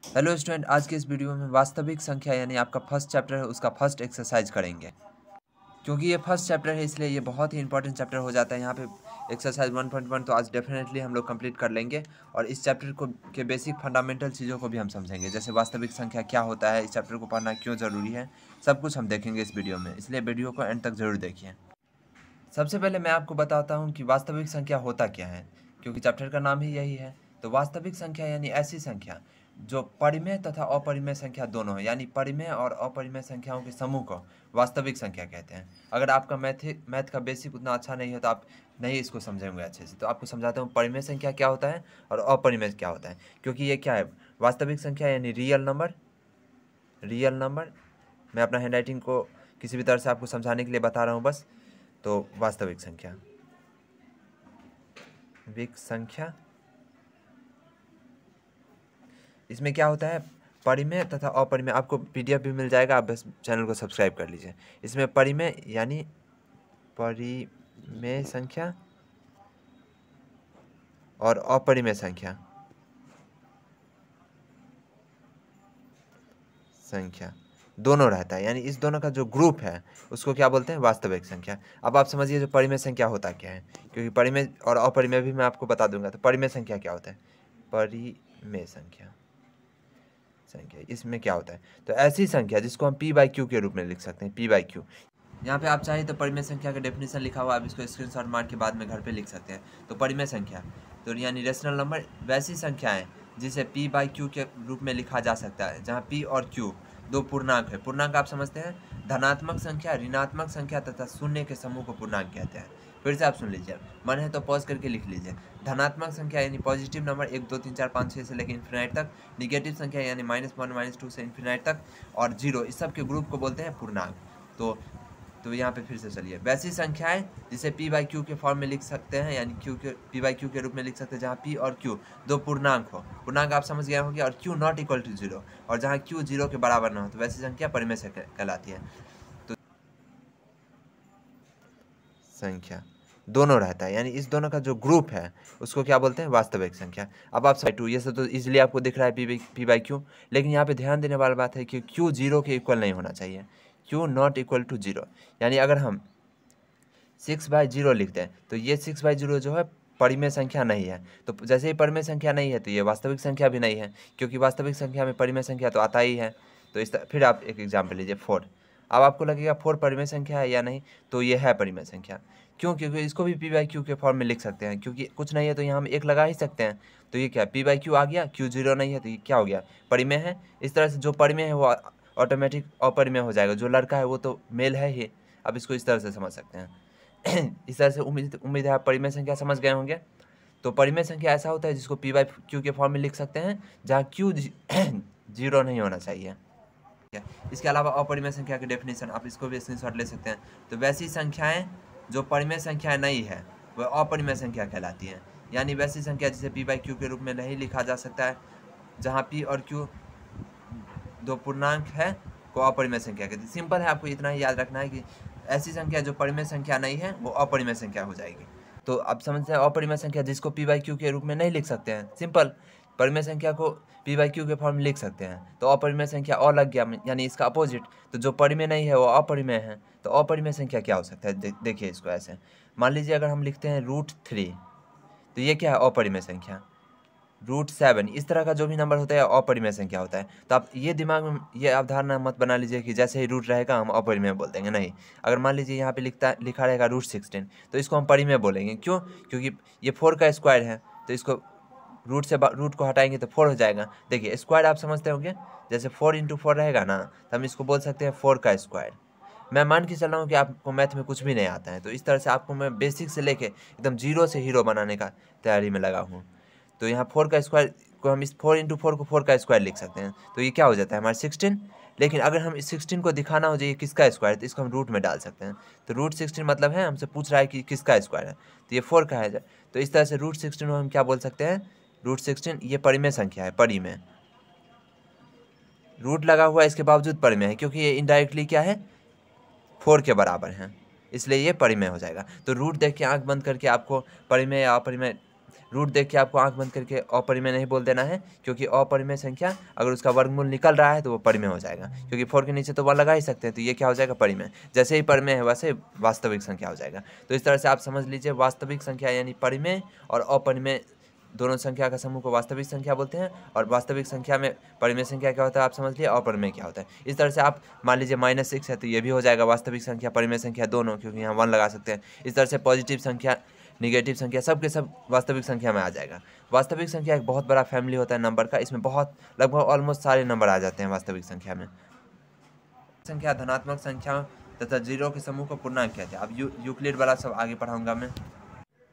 Hello student, आज के इस वीडियो में वास्तविक संख्या यानी आपका फर्स्ट चैप्टर है उसका फर्स्ट एक्सरसाइज करेंगे। क्योंकि ये फर्स्ट चैप्टर है इसलिए ये बहुत ही इंपॉर्टेंट चैप्टर हो जाता है। यहाँ पे एक्सरसाइज 1.1 तो आज डेफिनेटली हम लोग कंप्लीट कर लेंगे और इस चैप्टर को के बेसिक फंडामेंटल चीज़ों को भी हम समझेंगे, जैसे वास्तविक संख्या क्या होता है, इस चैप्टर को पढ़ना क्यों ज़रूरी है, सब कुछ हम देखेंगे इस वीडियो में, इसलिए वीडियो को एंड तक ज़रूर देखिए। सबसे पहले मैं आपको बताता हूँ कि वास्तविक संख्या होता क्या है, क्योंकि चैप्टर का नाम ही यही है। तो वास्तविक संख्या यानी ऐसी संख्या जो परिमेय तथा अपरिमेय संख्या दोनों है, यानी परिमेय और अपरिमेय संख्याओं के समूह को वास्तविक संख्या कहते हैं। अगर आपका मैथ का बेसिक उतना अच्छा नहीं है तो आप नहीं इसको समझेंगे अच्छे से, तो आपको समझाता हूँ परिमेय संख्या क्या होता है और अपरिमेय क्या होता है। क्योंकि ये क्या है, वास्तविक संख्या यानी रियल नंबर। मैं अपना हैंडराइटिंग को किसी भी तरह से आपको समझाने के लिए बता रहा हूँ बस। तो वास्तविक संख्या इसमें क्या होता है, परिमेय तथा अपरिमेय। आपको पीडीएफ भी मिल जाएगा, आप बस चैनल को सब्सक्राइब कर लीजिए। इसमें परिमेय यानी परिमेय संख्या और अपरिमेय संख्या दोनों रहता है, यानी इस दोनों का जो ग्रुप है उसको क्या बोलते हैं, वास्तविक संख्या। अब आप समझिए जो परिमेय संख्या होता क्या है, क्योंकि परिमेय और अपरिमेय भी मैं आपको बता दूंगा। तो परिमेय संख्या क्या होता है, परिमेय संख्या इसमें क्या होता है, तो ऐसी संख्या जिसको हम p/q के रूप में लिख सकते हैं, p/q। यहाँ पे आप चाहें तो परिमेय संख्या का डेफिनेशन लिखा हुआ, आप इसको स्क्रीनशॉट मार के बाद में घर पे लिख सकते हैं। तो परिमेय संख्या तो यानी रेशनल नंबर वैसी संख्याएं जिसे p/q के रूप में लिखा जा सकता है, जहाँ p और q दो पूर्णांक है। पूर्णांक आप समझते हैं, धनात्मक संख्या, ऋणात्मक संख्या तथा शून्य के समूह को पूर्णांक कहते हैं। फिर से आप सुन लीजिए, मन है तो पॉज करके लिख लीजिए। धनात्मक संख्या यानी पॉजिटिव नंबर 1 2 3 4 5 6 से लेकर इन्फिनाइट तक। निगेटिव संख्या यानी -1 -2 से इन्फिनाइट तक और 0, इस सब के ग्रुप को बोलते हैं पूर्णांक। तो यहाँ पे फिर से चलिए, वैसी संख्याएं जिसे p/q के फॉर्म में लिख सकते हैं, यानी p/q के रूप में लिख सकते हैं, जहाँ p और q दो पूर्णांक हो। पूर्णांक आप समझ गए होंगे, और q नॉट इक्वल टू 0, और जहाँ q 0 के बराबर ना हो, तो वैसी संख्या परिमेय संख्या कहलाती है। तो संख्या दोनों रहता है, यानी इस दोनों का जो ग्रुप है उसको क्या बोलते हैं, वास्तविक संख्या। अब आप टू ये सब तो इजीली आपको दिख रहा है p/q, लेकिन यहाँ पे ध्यान देने वाली बात है कि q 0 के इक्वल नहीं होना चाहिए, q नॉट इक्वल टू 0। यानी अगर हम 6/0 लिखते हैं तो ये 6/0 जो है परिमेय संख्या नहीं है। तो जैसे ही परिमेय संख्या नहीं है तो ये वास्तविक संख्या भी नहीं है, क्योंकि वास्तविक संख्या में परिमेय संख्या तो आता ही है। तो फिर आप एक एग्जाम्पल लीजिए 4। अब आपको लगेगा 4 परिमेय संख्या है या नहीं, तो ये है परिमेय संख्या। क्यों, क्योंकि इसको भी p/q के फॉर्म में लिख सकते हैं, क्योंकि कुछ नहीं है तो यहाँ हम 1 लगा ही सकते हैं। तो ये क्या p/q आ गया, q 0 नहीं है तो ये क्या हो गया, परिमेय है। इस तरह से जो परिमेय है वो ऑटोमेटिक अपरिमेय हो जाएगा। जो लड़का है वो तो मेल है ही। अब इसको इस तरह से समझ सकते हैं। इस तरह से उम्मीद है आप परिमेय संख्या समझ गए होंगे। तो परिमेय संख्या ऐसा होता है जिसको p/q के फॉर्म में लिख सकते हैं, जहाँ q 0 नहीं होना चाहिए। इसके अलावा अपरिमेय संख्या की डेफिनेशन आप इसको भी स्क्रीनशॉट ले सकते हैं। तो वैसी संख्याएं जो परिमेय संख्या नहीं है वह अपरिमेय संख्या कहलाती हैं, यानी वैसी संख्या जिसे p/q के रूप में नहीं लिखा जा सकता है, जहाँ p और q दो पूर्णांक है, को अपरिमेय संख्या कहते हैं। सिंपल है, आपको इतना ही याद रखना है कि ऐसी संख्या जो परिमेय संख्या नहीं है वो अपरिमेय संख्या हो जाएगी। तो अब समझते हैं, अपरिमेय संख्या जिसको p/q के रूप में नहीं लिख सकते हैं, सिंपल। परिमेय संख्या को p/q के फॉर्म में लिख सकते हैं, तो अपरिमेय संख्या और लग गया, यानी इसका अपोजिट। तो जो परिमेय नहीं है वो अपरिमेय है। तो अपरिमेय संख्या क्या हो सकता है, देखिए इसको ऐसे। मान लीजिए अगर हम लिखते हैं √3, तो ये क्या है, अपरिमेय संख्या। √7, इस तरह का जो भी नंबर होता है अपरिमेय संख्या होता है। तो आप ये दिमाग में ये अवधारणा मत बना लीजिए कि जैसे ही रूट रहेगा हम अपरिमेय बोल देंगे, नहीं। अगर मान लीजिए यहाँ पे लिखा रहेगा √16, तो इसको हम परिमेय बोलेंगे। क्यों, क्योंकि ये 4 का स्क्वायर है, तो इसको रूट को हटाएंगे तो 4 हो जाएगा। देखिए स्क्वायर आप समझते होंगे, जैसे 4 × 4 रहेगा ना, तो हम इसको बोल सकते हैं 4 का स्क्वायर। मैं मान के चल रहा हूँ कि आपको मैथ में कुछ भी नहीं आता है, तो इस तरह से आपको मैं बेसिक से लेके एकदम 0 से हीरो बनाने का तैयारी में लगा हूँ। तो यहाँ 4 का स्क्वायर को हम इस 4 × 4 को 4 का स्क्वायर लिख सकते हैं, तो ये क्या हो जाता है हमारा 16। लेकिन अगर हम इस 16 को दिखाना हो जाए किसका स्क्वायर है, तो इसको हम रूट में डाल सकते हैं। तो √16 मतलब है हमसे पूछ रहा है कि किसका स्क्वायर है, तो ये 4 का है। तो इस तरह से √16 को हम क्या बोल सकते हैं, √16 ये परिमेय संख्या है, परिमेय। रूट लगा हुआ है इसके बावजूद परिमेय है, क्योंकि ये इनडायरेक्टली क्या है, 4 के बराबर है, इसलिए ये परिमेय हो जाएगा। तो रूट देख के आंख बंद करके आपको परिमेय या अपरिमेय रूट देख के आपको आंख बंद करके अपरिमेय नहीं बोल देना है, क्योंकि अपरिमेय संख्या अगर उसका वर्गमूल निकल रहा है तो वो परिमेय हो जाएगा, क्योंकि 4 के नीचे तो 1 लगा ही सकते हैं, तो ये क्या हो जाएगा, परिमेय। जैसे ही परिमेय है वैसे वास्तविक संख्या हो जाएगा। तो इस तरह से आप समझ लीजिए, वास्तविक संख्या यानी परिमेय और अपरिमेय दोनों संख्या का समूह को वास्तविक संख्या बोलते हैं, और वास्तविक संख्या में परिमेय संख्या क्या होता है आप समझ लिए, अपरिमेय क्या होता है। इस तरह से आप मान लीजिए -6 है तो ये भी हो जाएगा वास्तविक संख्या परिमेय संख्या दोनों, क्योंकि यहाँ 1 लगा सकते हैं। इस तरह से पॉजिटिव संख्या निगेटिव संख्या सब के सब वास्तविक संख्या में आ जाएगा। वास्तविक संख्या एक बहुत बड़ा फैमिली होता है नंबर का, इसमें बहुत लगभग ऑलमोस्ट सारे नंबर आ जाते हैं वास्तविक संख्या में। संख्या धनात्मक संख्या तथा जीरो के समूह को पूर्णांक कहते हैं। अब यूक्लिड वाला सब आगे पढ़ाऊंगा मैं,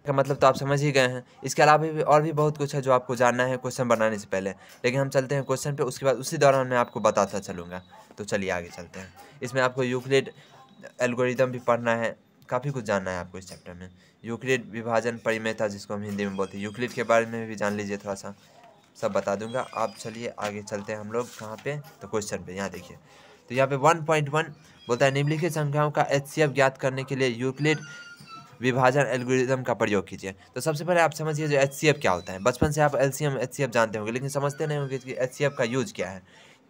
का मतलब तो आप समझ ही गए हैं। इसके अलावा भी और भी बहुत कुछ है जो आपको जानना है क्वेश्चन बनाने से पहले, लेकिन हम चलते हैं क्वेश्चन पे, उसके बाद उसी दौरान मैं आपको बताता चलूँगा। तो चलिए आगे चलते हैं। इसमें आपको यूक्लिड एल्गोरिदम भी पढ़ना है, काफ़ी कुछ जानना है आपको इस चैप्टर में। यूक्लिड विभाजन परिमेयता जिसको हम हिंदी में बोलते हैं, यूक्लिड के बारे में भी जान लीजिए, थोड़ा सा सब बता दूंगा। आप चलिए आगे चलते हैं हम लोग कहाँ पे, तो क्वेश्चन पे। यहाँ देखिए, तो यहाँ पे 1.1 बोलता है निम्नलिखित संख्याओं का HCF ज्ञात करने के लिए यूक्लिड विभाजन एल्गोरिदम का प्रयोग कीजिए। तो सबसे पहले आप समझिए जो HCF क्या होता है। बचपन से आप LCM HCF जानते होंगे, लेकिन समझते नहीं होंगे कि HCF का यूज क्या है,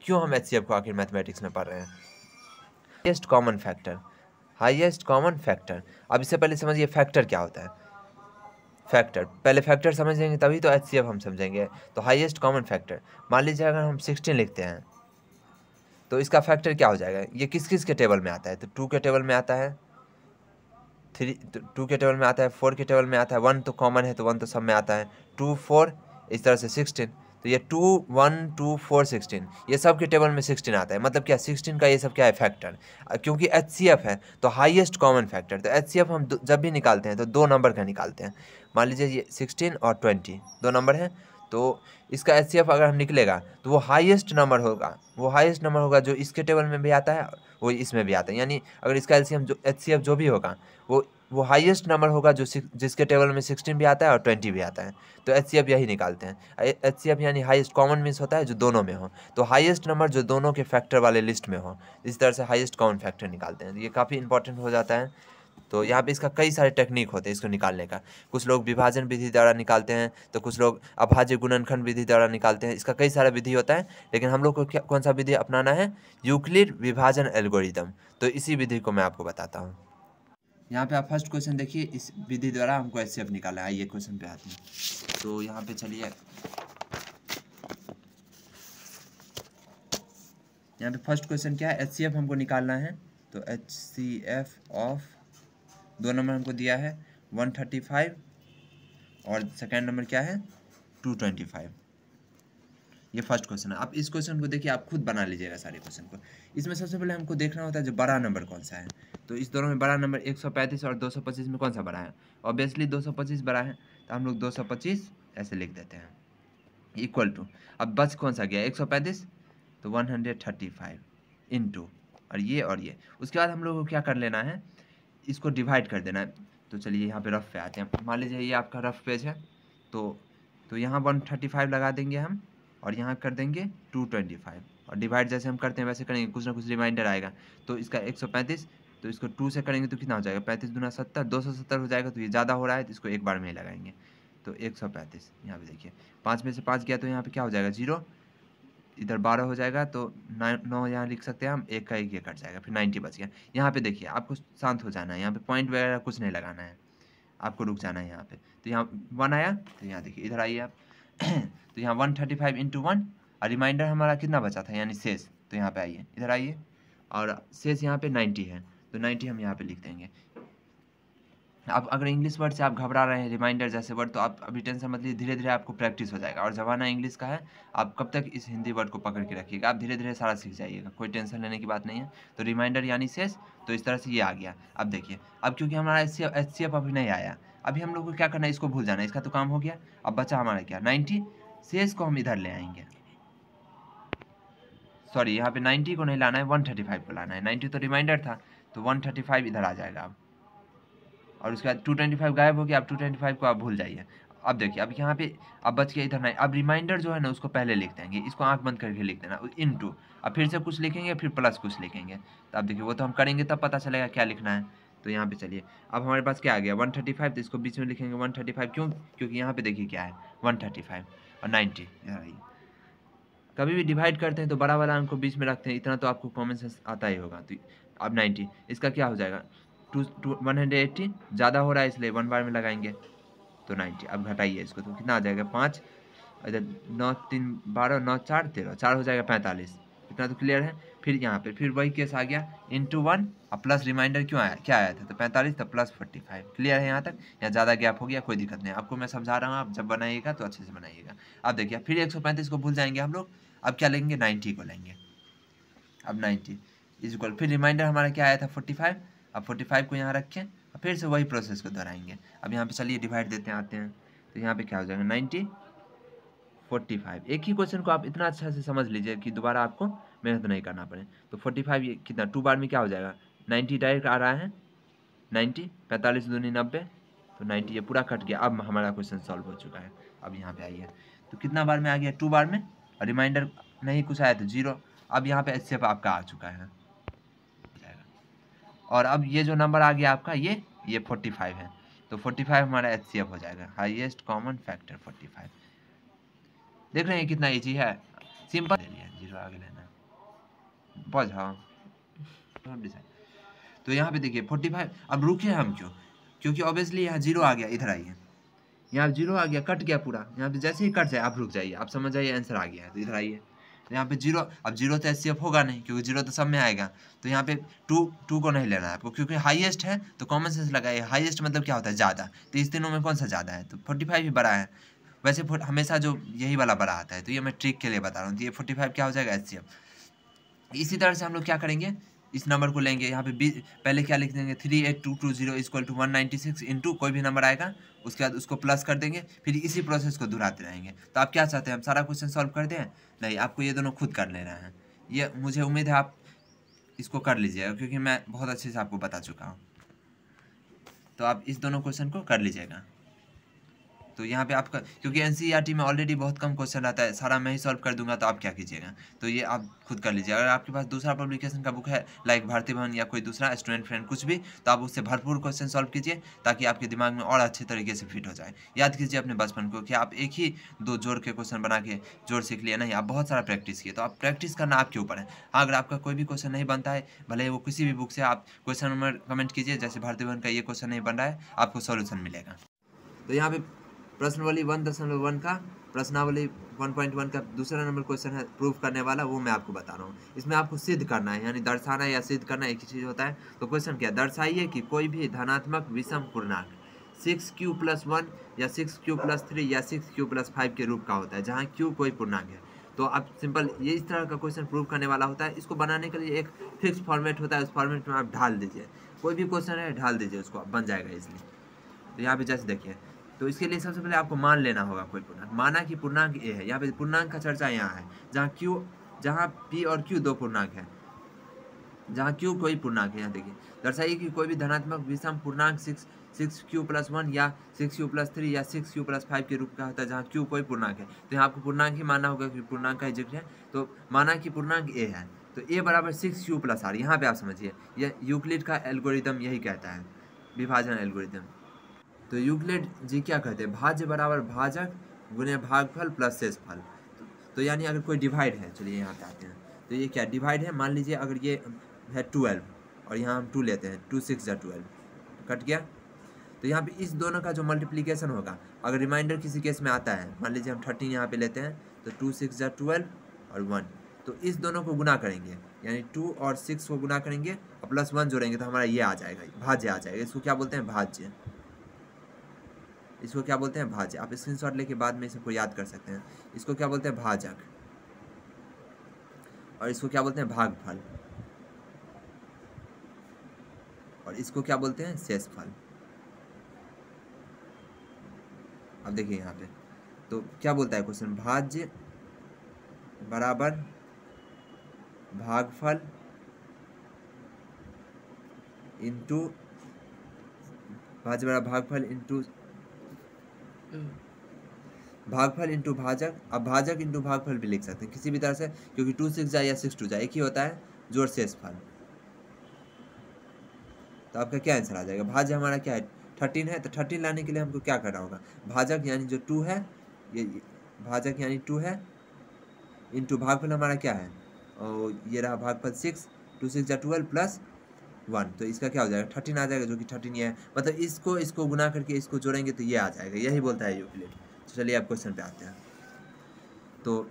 क्यों हम HCF को आखिर मैथमेटिक्स में पढ़ रहे हैं। Highest common factor, highest common factor. अब इससे पहले समझिए फैक्टर क्या होता है। फैक्टर पहले फैक्टर समझेंगे तभी तो HCF हम समझेंगे। तो हाईएस्ट कॉमन फैक्टर, मान लीजिए अगर हम 16 लिखते हैं तो इसका फैक्टर क्या हो जाएगा। ये किस किस के टेबल में आता है, तो 2 के टेबल में आता है, 2 के टेबल में आता है, 4 के टेबल में आता है, 1 तो कॉमन है तो 1 तो सब में आता है, 2 4 इस तरह से 16। तो ये 2 1 2 4 16 ये सब के टेबल में 16 आता है। मतलब क्या 16 का ये सब क्या है, फैक्टर। क्योंकि HCF है तो हाईएस्ट कॉमन फैक्टर। तो HCF हम जब भी निकालते हैं तो 2 नंबर का निकालते हैं। मान लीजिए ये 16 और 20 2 नंबर हैं, तो इसका HCF अगर हम निकलेगा तो वो हाईएस्ट नंबर होगा, वो हाईएस्ट नंबर होगा जो इसके टेबल में भी आता है वो इसमें भी आता है। यानी अगर इसका LCM जो HCF जो भी होगा वो हाईएस्ट नंबर होगा जो जिसके टेबल में 16 भी आता है और 20 भी आता है। तो HCF यही निकालते हैं। HCF यानी हाईएस्ट कॉमन मीन्स होता है जो दोनों में हो, तो हाईएस्ट नंबर जो दोनों के फैक्टर वाले लिस्ट में हो, इस तरह से हाईएस्ट कॉमन फैक्टर निकालते हैं। ये काफ़ी इंपॉर्टेंट हो जाता है। तो यहाँ पे इसका कई सारे टेक्निक होते हैं इसको निकालने का। कुछ लोग विभाजन विधि द्वारा निकालते हैं, तो कुछ लोग अभाज्य गुणनखंड विधि द्वारा निकालते हैं। इसका कई सारा विधि होता है, लेकिन हम लोग को क्या कौन सा विधि अपनाना है, यूक्लिड विभाजन एल्गोरिदम। तो इसी विधि को मैं आपको बताता हूँ। यहाँ पे आप फर्स्ट क्वेश्चन देखिए, इस विधि द्वारा हमको HCF निकाला है। आइए क्वेश्चन पे आते हैं। तो यहाँ पे चलिए, यहाँ पे फर्स्ट क्वेश्चन क्या है, HCF हमको निकालना है। तो HCF ऑफ 2 नंबर हमको दिया है 135 और सेकेंड नंबर क्या है 225। ये फर्स्ट क्वेश्चन है। आप इस क्वेश्चन को देखिए, आप खुद बना लीजिएगा सारे क्वेश्चन को। इसमें सबसे पहले हमको देखना होता है जो बड़ा नंबर कौन सा है। तो इस दोनों में बड़ा नंबर 135 और 225 में कौन सा बड़ा है। ऑब्वियसली 225 बड़ा है, तो हम लोग 225 ऐसे लिख देते हैं, इक्वल टू, अब बच कौन सा गया 135, तो 135 इंटू और ये। उसके बाद हम लोग को क्या कर लेना है, इसको डिवाइड कर देना है। तो चलिए यहाँ पे रफ पे आते हैं। मान लीजिए ये आपका रफ पेज है, तो यहाँ 135 लगा देंगे हम, और यहाँ कर देंगे 225, और डिवाइड जैसे हम करते हैं वैसे करेंगे, कुछ ना कुछ रिमाइंडर आएगा। तो इसका 135, तो इसको 2 से करेंगे तो कितना हो जाएगा, 35 दूना 70, 270 हो जाएगा। तो ये ज़्यादा हो रहा है तो इसको एक बार में ही लगाएंगे। तो 135 यहाँ पे देखिए, 5 में से 5 गया तो यहाँ पे क्या हो जाएगा 0, इधर 12 हो जाएगा, तो 9 यहाँ लिख सकते हैं हम, एक का एक ये कट जाएगा, फिर 90 बच गया। यहाँ पे देखिए आपको शांत हो जाना है, यहाँ पे पॉइंट वगैरह कुछ नहीं लगाना है, आपको रुक जाना है यहाँ पे। तो यहाँ 1 आया, तो यहाँ देखिए इधर आइए आप तो यहाँ 135 इंटू 1, और रिमाइंडर हमारा कितना बचा था यानी शेष, तो यहाँ पे आइए, इधर आइए, और शेष यहाँ पे 90 है, तो 90 हम यहाँ पे लिख देंगे। अब अगर इंग्लिश वर्ड से आप घबरा रहे हैं, रिमाइंडर जैसे वर्ड, तो आप अभी टेंशन मत लीजिए, धीरे धीरे आपको प्रैक्टिस हो जाएगा। और ज़माना इंग्लिश का है, आप कब तक इस हिंदी वर्ड को पकड़ के रखिएगा, आप धीरे धीरे सारा सीख जाइएगा, कोई टेंशन लेने की बात नहीं है। तो रिमाइंडर यानी शेष, तो इस तरह से ये आ गया। अब देखिए, अब क्योंकि हमारा HCF अभी नहीं आया, अभी हम लोग को क्या करना है, इसको भूल जाना है, इसका तो काम हो गया। अब बचा हमारा क्या 90, शेष को हम इधर ले आएंगे। सॉरी, यहाँ पे 90 को नहीं लाना है, 135 को लाना है। 90 तो रिमाइंडर था, तो 135 इधर आ जाएगा अब, और उसके बाद 225 गायब हो गया। अब 225 को आप भूल जाइए। अब देखिए, अब यहाँ पे अब बच गया इधर 9। अब रिमाइंडर जो है ना उसको पहले लिख देंगे, इसको आंख बंद करके लिख देना इनटू, अब फिर से कुछ लिखेंगे, फिर प्लस कुछ लिखेंगे। तो अब देखिए वो तो हम करेंगे तब पता चलेगा क्या लिखना है। तो यहाँ पे चलिए अब हमारे पास क्या आ गया 135, तो इसको बीच में लिखेंगे 135, क्यों? क्योंकि यहाँ पे देखिए क्या है 135 और 90। कभी भी डिवाइड करते हैं तो बड़ा वाला अंक को बीच में रखते हैं, इतना तो आपको कॉमन सेंस आता ही होगा। तो अब 90 इसका क्या हो जाएगा 180, ज़्यादा हो रहा है इसलिए 1 बार में लगाएंगे तो 90। अब घटाइए इसको तो कितना आ जाएगा 5, इधर 9 3 12 9 4 13, 4 हो जाएगा 45। इतना तो क्लियर है। फिर यहाँ पे फिर वही केस आ गया इंटू 1 और प्लस रिमाइंडर क्यों आया, क्या आया था तो 45 तो प्लस 45। क्लियर है यहाँ तक? यहाँ ज़्यादा गैप हो गया, कोई दिक्कत नहीं, आपको मैं समझा रहा हूँ, आप जब बनाइएगा तो अच्छे से बनाइएगा। अब देखिए फिर 135 को भूल जाएंगे हम लोग, अब क्या लेंगे 90 को लेंगे। अब 90 इज इक्वल, फिर रिमाइंडर हमारा क्या आया था 45, अब 45 को यहाँ रखें और फिर से वही प्रोसेस को दोहराएंगे। अब यहाँ पे चलिए डिवाइड देते हैं, आते हैं तो यहाँ पे क्या हो जाएगा 90 45। एक ही क्वेश्चन को आप इतना अच्छा से समझ लीजिए कि दोबारा आपको मेहनत नहीं करना पड़े। तो 45 ये कितना 2 बार में क्या हो जाएगा 90 डायरेक्ट आ रहा है 90, 45 दूनी 90, तो 90 ये पूरा कट गया। अब हमारा क्वेश्चन सॉल्व हो चुका है। अब यहाँ पे आइए तो कितना बार में आ गया 2 बार में, और रिमाइंडर नहीं कुछ आया तो 0। अब यहाँ पे एचसीएफ आपका आ चुका है, और अब ये जो नंबर आ गया आपका ये 45 है, तो 45 हमारा एचसीएफ हो जाएगा, हाईएस्ट कॉमन फैक्टर 45। देख रहे हैं कितना इजी है, सिंपल ले लिया, 0 आगे लेना पॉज। हाँ तो यहाँ पे देखिए 45। अब रुके हम क्यों, क्योंकि ऑब्वियसली यहाँ 0 आ गया, इधर आइए यहाँ 0 आ गया, कट गया पूरा, यहाँ पे जैसे ही कट जाए आप रुक जाइए, आप समझ जाइए आंसर आ गया है, तो इधर आइए तो यहाँ पे 0, अब 0 तो एचसीएफ होगा नहीं क्योंकि 0 तो सब में आएगा, तो यहाँ पे 2 को नहीं लेना है आपको, क्योंकि हाईएस्ट है तो कॉमन सेंस लगाइए, हाईएस्ट मतलब क्या होता है ज़्यादा, तो इस तीनों में कौन सा ज़्यादा है, तो 45 ही बड़ा है। वैसे हमेशा जो यही वाला बड़ा आता है, तो ये मैं ट्रिक के लिए बता रहा हूँ, तो ये 45 क्या हो जाएगा एचसीएफ। इसी तरह से हम लोग क्या करेंगे, इस नंबर को लेंगे, यहाँ पे पहले क्या लिख देंगे 38220 इक्वल टू 196 इंटू कोई भी नंबर आएगा उसके बाद उसको प्लस कर देंगे, फिर इसी प्रोसेस को दोहराते रहेंगे। तो आप क्या चाहते हैं हम सारा क्वेश्चन सॉल्व कर दें? नहीं, आपको ये दोनों खुद कर लेना है। ये मुझे उम्मीद है आप इसको कर लीजिएगा क्योंकि मैं बहुत अच्छे से आपको बता चुका हूँ, तो आप इस दोनों क्वेश्चन को कर लीजिएगा। तो यहाँ पे आपका क्योंकि एनसीईआरटी में ऑलरेडी बहुत कम क्वेश्चन आता है, सारा मैं ही सॉल्व कर दूंगा, तो आप क्या कीजिएगा, तो ये आप खुद कर लीजिए। अगर आपके पास दूसरा पब्लिकेशन का बुक है लाइक भारती भवन या कोई दूसरा स्टूडेंट फ्रेंड कुछ भी, तो आप उससे भरपूर क्वेश्चन सॉल्व कीजिए ताकि आपके दिमाग में और अच्छे तरीके से फिट हो जाए। याद कीजिए अपने बचपन को कि आप एक ही 2 जोड़ के क्वेश्चन बना के जोड़ सीख लिए, नहीं आप बहुत सारा प्रैक्टिस किए, तो आप प्रैक्टिस करना आपके ऊपर है। हाँ, अगर आपका कोई भी क्वेश्चन नहीं बनता है, भले वो किसी भी बुक से, आप क्वेश्चन नंबर कमेंट कीजिए, जैसे भारती भवन का ये क्वेश्चन नहीं बन रहा है, आपको सोल्यूशन मिलेगा। तो यहाँ पे प्रश्नावली 1.1 का प्रश्नावली 1.1 का दूसरा नंबर क्वेश्चन है प्रूफ करने वाला, वो मैं आपको बता रहा हूँ। इसमें आपको सिद्ध करना है, यानी दर्शाना या सिद्ध करना एक ही चीज़ होता है। तो क्वेश्चन क्या, दर्शाइए कि कोई भी धनात्मक विषम पूर्णांक 6q+1 या 6q+3 या 6q+5 के रूप का होता है, जहाँ q कोई पूर्णांक है। तो आप सिंपल ये इस तरह का क्वेश्चन प्रूव करने वाला होता है। इसको बनाने के लिए एक फिक्स फॉर्मेट होता है, उस फॉर्मेट में आप ढाल दीजिए, कोई भी क्वेश्चन है ढाल दीजिए उसको, बन जाएगा इसलिए। तो यहाँ पे जैसे देखिए, तो इसके लिए सबसे पहले आपको मान लेना होगा कोई पूर्णांक, माना कि पूर्णांक ए है, यहाँ पे पूर्णांक का चर्चा यहाँ है, जहाँ पी और क्यू 2 पूर्णांक है, जहाँ क्यू कोई पूर्णांक है। यहाँ देखिए, दर्शाइए कि कोई भी धनात्मक विषम पूर्णांक 6q+1 या 6q+3 या 6q+5 के रूप का होता है, जहाँ क्यू कोई पूर्णांक है। तो यहाँ आपको पूर्णांक ही मानना होगा कि पूर्णांक का जिक्र है, तो माना कि पूर्णांक ए है, तो ए बराबर 6q+r। यहाँ पे आप समझिए, यह यूक्लिड का एल्गोरिदम यही कहता है, विभाजन एल्गोरिदम। तो यूक्लिड जी क्या कहते हैं, भाज्य बराबर भाजक गुने भागफल प्लस शेषफल। तो यानी अगर कोई डिवाइड है, चलिए यहाँ पे आते हैं, तो ये क्या डिवाइड है, मान लीजिए अगर ये है 12 और यहाँ हम 2 लेते हैं, 2 6 जा 12 कट गया, तो यहाँ पे इस दोनों का जो मल्टीप्लिकेशन होगा, अगर रिमाइंडर किसी केस में आता है, मान लीजिए हम 13 यहाँ पे लेते हैं, तो 2 6 जा 12 और 1, तो इस दोनों को गुना करेंगे, यानी 2 और 6 को गुना करेंगे और प्लस 1 जोड़ेंगे, तो हमारा ये आ जाएगा, भाज्य आ जाएगा। इसको क्या बोलते हैं, भाज्य। इसको क्या बोलते हैं, भाज्य। आप स्क्रीनशॉट लेके बाद में इसको याद कर सकते हैं। इसको क्या बोलते हैं, भाजक, और इसको क्या बोलते हैं, भागफल, और इसको क्या बोलते हैं, शेषफल। अब देखिए यहाँ पे तो क्या बोलता है क्वेश्चन, भाज्य बराबर भागफल इंटू भाज्य बराबर भागफल इंटू भाजक। अब भाजक इंटू भागफल भी लिख सकते हैं किसी भी तरह से, क्योंकि 2 6 जाए या 6 2 जाए एक ही होता है, जोड़ शेषफल। तो आपका क्या आंसर आ जाएगा। भाज्य हमारा क्या है 13 है, तो 13 लाने के लिए हमको क्या करना होगा, भाजक यानी जो 2 है, ये भाजक यानी 2 है, इंटू भागफल हमारा क्या है, और ये रहा भागफल 6, 2 6 जा 12 प्लस 1, तो इसका क्या हो जाएगा 13 आ जाएगा, जो कि 13 ये है, मतलब इसको गुना करके इसको जोड़ेंगे तो ये आ जाएगा, यही बोलता है यूक्लिड। तो चलिए आप क्वेश्चन पे आते हैं। तो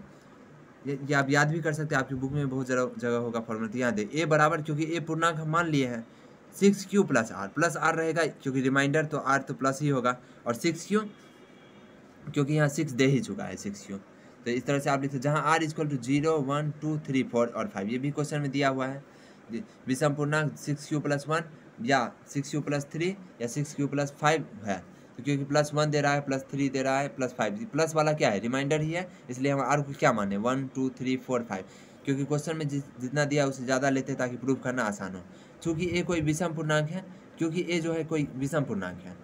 ये आप याद भी कर सकते हैं, आपकी बुक में बहुत जगह होगा फॉर्मूला, तो याद है ए बराबर, क्योंकि ए पूर्णांक हम मान लिए हैं 6q प्लस आर रहेगा, क्योंकि रिमाइंडर तो आर तो प्लस ही होगा, और 6q क्योंकि यहाँ 6 दे ही चुका है 6q। तो इस तरह से आप लिखते, जहाँ r इक्वल टू 0 1 2 3 4 और 5, ये भी क्वेश्चन में दिया हुआ है। विषम पूर्णांक 6q + 1 या 6q + 3 या 6q + 5 है, तो क्योंकि +1 दे रहा है, +3 दे रहा है, +5, प्लस वाला क्या है रिमाइंडर ही है, इसलिए हम r को क्या माने 1 2 3 4 5, क्योंकि क्वेश्चन में जितना दिया उससे ज़्यादा लेते हैं ताकि प्रूव करना आसान हो। चूँकि ए कोई विषम पूर्णांक है, क्योंकि ए जो है कोई विषम पूर्णांक है,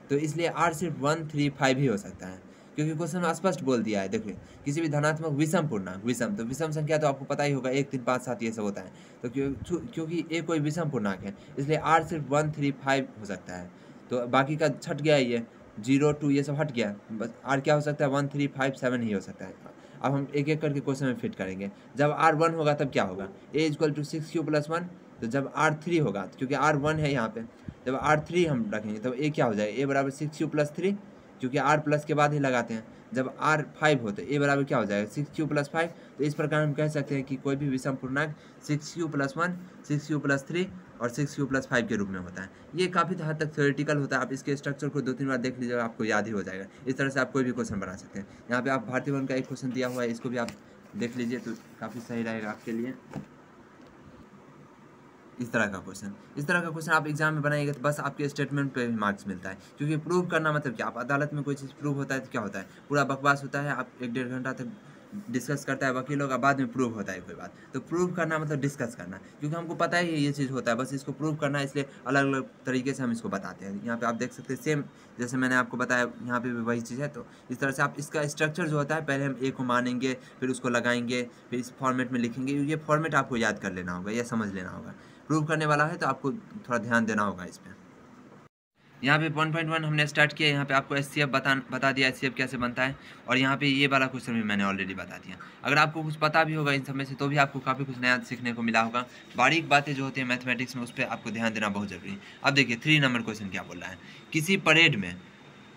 तो इसलिए r सिर्फ 1 3 5 ही हो सकता है, क्योंकि क्वेश्चन में स्पष्ट बोल दिया है। देखिए किसी भी धनात्मक विषम पूर्णांक, विषम तो विषम संख्या तो आपको पता ही होगा 1 3 5 7 ये सब होता है, तो क्योंकि ए कोई विषम पूर्णांक है, इसलिए r सिर्फ 1 3 5 हो सकता है। तो बाकी का छट गया, ये 0 2 ये सब हट गया, बस r क्या हो सकता है 1 3 5 7 ही हो सकता है। अब हम एक एक करके क्वेश्चन में फिट करेंगे। जब r 1 होगा तब क्या होगा, a = 6q + 1, तो जब r 3 होगा, क्योंकि r 1 है यहाँ पे, जब r 3 हम रखेंगे तब a क्या हो जाएगा, a बराबर 6q + 3, क्योंकि r प्लस के बाद ही लगाते हैं। जब r 5 हो तो a बराबर क्या हो जाएगा 6q + 5, तो इस प्रकार हम कह सकते हैं कि कोई भी विषम पूर्णांक 6q + 1 6q + 3 और 6q + 5 के रूप में होता है। ये काफ़ी हद तक थ्योरेटिकल होता है, आप इसके स्ट्रक्चर को 2-3 बार देख लीजिएगा, आपको याद ही हो जाएगा। इस तरह से आप कोई भी क्वेश्चन बना सकते हैं। यहाँ पे आप भारतीय वन का एक क्वेश्चन दिया हुआ है, इसको भी आप देख लीजिए तो काफ़ी सही रहेगा आपके लिए। इस तरह का क्वेश्चन आप एग्जाम में बनाइएगा तो बस आपके स्टेटमेंट पे भी मार्क्स मिलता है, क्योंकि प्रूव करना मतलब क्या, आप अदालत में कोई चीज़ प्रूव होता है तो क्या होता है, पूरा बकवास होता है, आप 1-1.5 घंटा तक डिस्कस करता है वकील लोग, बाद में प्रूव होता है कोई बात। तो प्रूव करना मतलब डिस्कस करना, क्योंकि हमको पता ही ये चीज़ होता है, बस इसको प्रूव करना है, इसलिए अलग अलग तरीके से हम इसको बताते हैं। यहाँ पे आप देख सकते हैं सेम जैसे मैंने आपको बताया, यहाँ पे भी वही चीज़ है। तो इस तरह से आप इसका स्ट्रक्चर जो होता है, पहले हम ए को मानेंगे, फिर उसको लगाएंगे, फिर इस फॉर्मेट में लिखेंगे। ये फॉर्मेट आपको याद कर लेना होगा या समझ लेना होगा। प्रूव करने वाला है तो आपको थोड़ा ध्यान देना होगा इस पर। यहाँ पे 1.1 हमने स्टार्ट किया, यहाँ पे आपको HCF बता दिया HCF कैसे बनता है, और यहाँ पे ये वाला क्वेश्चन भी मैंने ऑलरेडी बता दिया। अगर आपको कुछ पता भी होगा इन सब में से तो भी आपको काफ़ी कुछ नया सीखने को मिला होगा। बारीक बातें जो होती है मैथमेटिक्स में, उस पर आपको ध्यान देना बहुत जरूरी है। अब देखिए 3 नंबर क्वेश्चन क्या बोल रहा है, किसी परेड में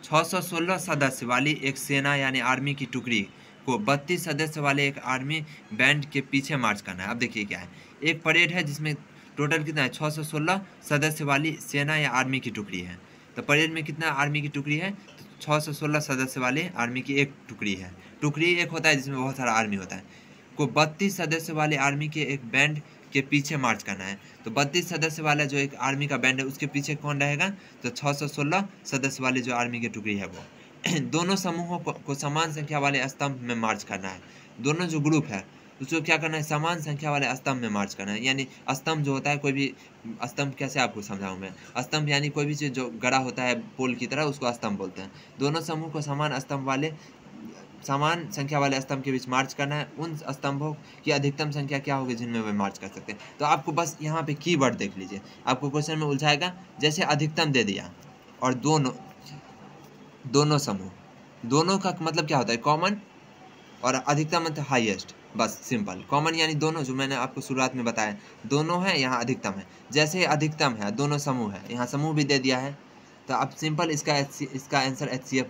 616 सदस्य वाली एक सेना यानी आर्मी की टुकड़ी को 32 सदस्य वाले एक आर्मी बैंड के पीछे मार्च करना है। अब देखिए क्या है, एक परेड है जिसमें टोटल कितना है 616 सदस्य वाली सेना या आर्मी की टुकड़ी है। तो परेड में कितना आर्मी की टुकड़ी है, तो 616 सदस्य वाले आर्मी की एक टुकड़ी है। टुकड़ी एक होता है जिसमें बहुत सारा आर्मी होता है, को 32 सदस्य वाले आर्मी के एक बैंड के पीछे मार्च करना है। तो 32 सदस्य वाला जो एक आर्मी का बैंड है उसके पीछे कौन रहेगा, तो 616 सदस्य वाले जो आर्मी की टुकड़ी है वो। दोनों समूहों को समान संख्या वाले स्तंभ में मार्च करना है। दोनों जो ग्रुप है उसको क्या करना है, समान संख्या वाले स्तंभ में मार्च करना है। यानी स्तंभ जो होता है, कोई भी स्तंभ कैसे आपको समझाऊं मैं, स्तंभ यानी कोई भी चीज़ जो गड़ा होता है पोल की तरह, उसको स्तंभ बोलते हैं। दोनों समूह को समान संख्या वाले स्तंभ के बीच मार्च करना है। उन स्तंभों की अधिकतम संख्या क्या होगी जिनमें वे मार्च कर सकते हैं। तो आपको बस यहाँ पे कीवर्ड देख लीजिए, आपको क्वेश्चन में उलझाएगा। जैसे अधिकतम दे दिया और दोनों समूह, दोनों का मतलब क्या होता है कॉमन, और अधिकतम मतलब हाईएस्ट, बस सिंपल। कॉमन यानी दोनों, जो मैंने आपको शुरुआत में बताया, दोनों है, यहाँ अधिकतम है। जैसे अधिकतम है दोनों समूह है, यहाँ समूह भी दे दिया है, तो अब सिंपल इसका आंसर HCF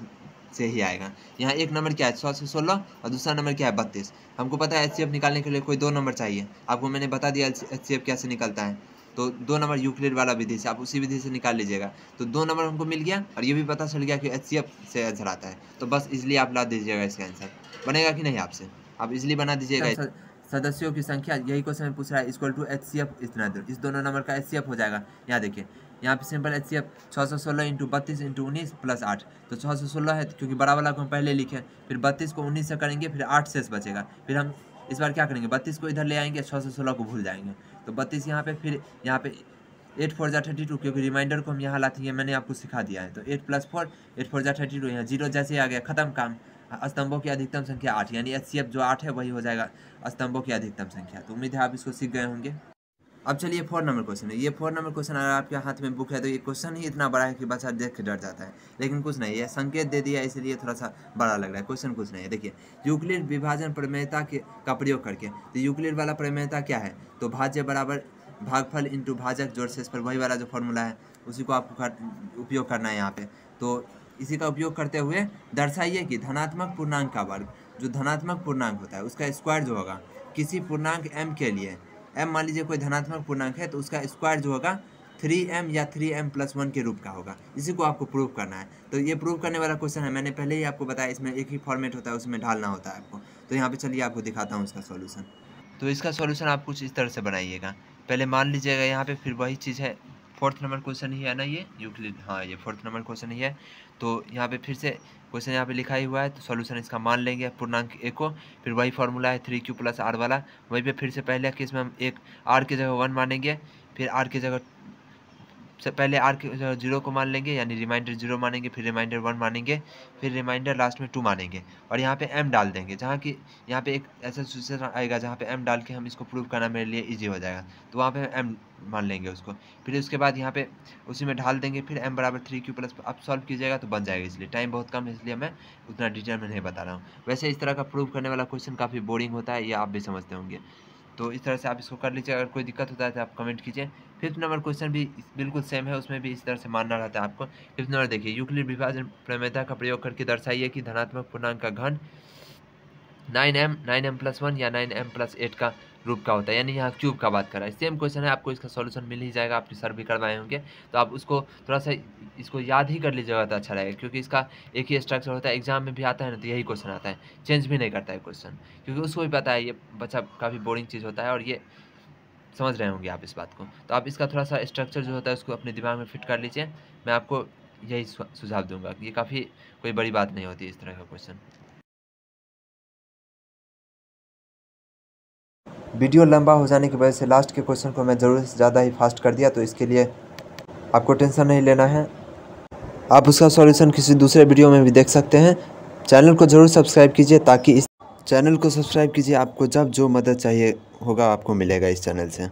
से ही आएगा। यहाँ एक नंबर क्या है 616 और दूसरा नंबर क्या है 32। हमको पता है HCF निकालने के लिए कोई 2 नंबर चाहिए, आपको मैंने बता दिया HCF कैसे निकलता है। तो 2 नंबर यूक्लिड वाला विधि से, आप उसी विधि से निकाल लीजिएगा। तो 2 नंबर हमको मिल गया, और ये भी पता चल गया कि HCF से आंसर आता है। तो बस इजली आप ला दीजिएगा, इसका आंसर बनेगा कि नहीं आपसे, आप इजली बना दीजिएगा। सदस्यों की संख्या, यही क्वेश्चन पूछ रहा है, इक्वल टू HCF इतना दो, इस दोनों नंबर का HCF हो जाएगा। यहाँ देखिए, यहाँ पे सिंपल HCF 616 × 32 × 19 + 8, तो 616 है क्योंकि बड़ा वाला को हम पहले लिखे, फिर 32 को 19 से करेंगे, फिर 8 शेष बचेगा। फिर हम इस बार क्या करेंगे, 32 को इधर ले आएंगे, 616 को भूल जाएंगे। तो 32 यहाँ पे, फिर यहाँ पे 8 4 जा 32, क्योंकि रिमाइंडर को हम यहाँ लाते हैं, मैंने आपको सिखा दिया है। तो 8 + 4 8 4 जा 32, यहाँ 0 जैसे आ गया, खत्म काम। स्तंभों की अधिकतम संख्या 8, यानी HCF जो 8 है वही हो जाएगा स्तंभों की अधिकतम संख्या। तो उम्मीद है आप इसको सीख गए होंगे। अब चलिए 4 नंबर क्वेश्चन है। ये 4 नंबर क्वेश्चन अगर आपके हाथ में बुक है तो ये क्वेश्चन ही इतना बड़ा है कि बच्चा देख के डर जाता है, लेकिन कुछ नहीं, ये संकेत दे दिया इसलिए थोड़ा सा बड़ा लग रहा है। क्वेश्चन कुछ नहीं है, देखिए यूक्लिड विभाजन प्रमेयता का प्रयोग करके, तो यूक्लिड वाला प्रमेयता क्या है, तो भाज्य बराबर भागफल इंटू भाजक जोड़ शेष पर, वही वाला जो फॉर्मूला है उसी को आपको उपयोग करना है यहाँ पे। तो इसी का उपयोग करते हुए दर्शाइए कि धनात्मक पूर्णांक का वर्ग, जो धनात्मक पूर्णांक होता है उसका स्क्वायर जो होगा किसी पूर्णांक m के लिए, m मान लीजिए कोई धनात्मक पूर्णांक है तो उसका स्क्वायर जो होगा 3m या 3m+1 के रूप का होगा। इसी को आपको प्रूव करना है। तो ये प्रूव करने वाला क्वेश्चन है, मैंने पहले ही आपको बताया, इसमें एक ही फॉर्मेट होता है, उसमें ढालना होता है आपको। तो यहाँ पे चलिए आपको दिखाता हूँ इसका सॉल्यूशन। तो इसका सॉल्यूशन आप कुछ इस तरह से बनाइएगा। पहले मान लीजिएगा यहाँ पे, फिर वही चीज़ है, 4th नंबर क्वेश्चन ही है ना ये यूक्लिड, हाँ ये 4th नंबर क्वेश्चन ही है। तो यहाँ पे फिर से क्वेश्चन यहाँ पे लिखा ही हुआ है, तो सॉल्यूशन इसका मान लेंगे पूर्णांक a को, फिर वही फार्मूला है 3q + r वाला, वहीं पे फिर से पहले केस में हम एक r की जगह 1 मानेंगे, फिर r की जगह से पहले r के 0 को मान लेंगे, यानी रिमाइंडर 0 मानेंगे, फिर रिमाइंडर 1 मानेंगे, फिर रिमाइंडर लास्ट में 2 मानेंगे, और यहाँ पे m डाल देंगे, जहाँ कि यहाँ पे एक ऐसा सिचुएशन आएगा जहाँ पे m डाल के हम इसको प्रूव करना मेरे लिए इजी हो जाएगा, तो वहाँ पे m मान लेंगे उसको। फिर उसके बाद यहाँ पे उसी में ढाल देंगे, फिर m बराबर 3q+, आप सॉल्व कीजिएगा तो बन जाएगा। इसलिए टाइम बहुत कम है, इसलिए मैं उतना डिटेल में नहीं बता रहा हूँ। वैसे इस तरह का प्रूव करने वाला क्वेश्चन काफ़ी बोरिंग होता है, ये आप भी समझते होंगे। तो इस तरह से आप इसको कर लीजिए। अगर कोई दिक्कत होता है तो आप कमेंट कीजिए। 5th नंबर क्वेश्चन भी बिल्कुल सेम है, उसमें भी इस तरह से मानना रहता है आपको। 5th नंबर देखिए, यूक्लिड विभाजन प्रमेयता का प्रयोग करके दर्शाइए कि धनात्मक पूर्णांक का घन 9m+1 या 9m+8 का रूप का होता है, यानी यहाँ क्यूब का बात कर रहा है। सेम क्वेश्चन है, आपको इसका सॉल्यूशन मिल ही जाएगा, आपके सर भी करवाए होंगे, तो आप उसको थोड़ा सा इसको याद ही कर लीजिएगा तो अच्छा रहेगा, क्योंकि इसका एक ही स्ट्रक्चर होता है, एग्जाम में भी आता है ना, तो यही क्वेश्चन आता है, चेंज भी नहीं करता है क्वेश्चन, क्योंकि उसको भी पता है ये बच्चा काफ़ी बोरिंग चीज़ होता है, और ये समझ रहे होंगे आप इस बात को। तो आप इसका थोड़ा सा स्ट्रक्चर जो होता है उसको अपने दिमाग में फिट कर लीजिए। मैं आपको यही सुझाव दूंगा कि ये काफ़ी कोई बड़ी बात नहीं होती इस तरह का क्वेश्चन। वीडियो लंबा हो जाने की वजह से लास्ट के क्वेश्चन को मैं ज़रूरत से ज़्यादा ही फास्ट कर दिया, तो इसके लिए आपको टेंशन नहीं लेना है। आप उसका सॉल्यूशन किसी दूसरे वीडियो में भी देख सकते हैं। चैनल को ज़रूर सब्सक्राइब कीजिए, ताकि इस चैनल को सब्सक्राइब कीजिए, आपको जब जो मदद चाहिए होगा आपको मिलेगा इस चैनल से।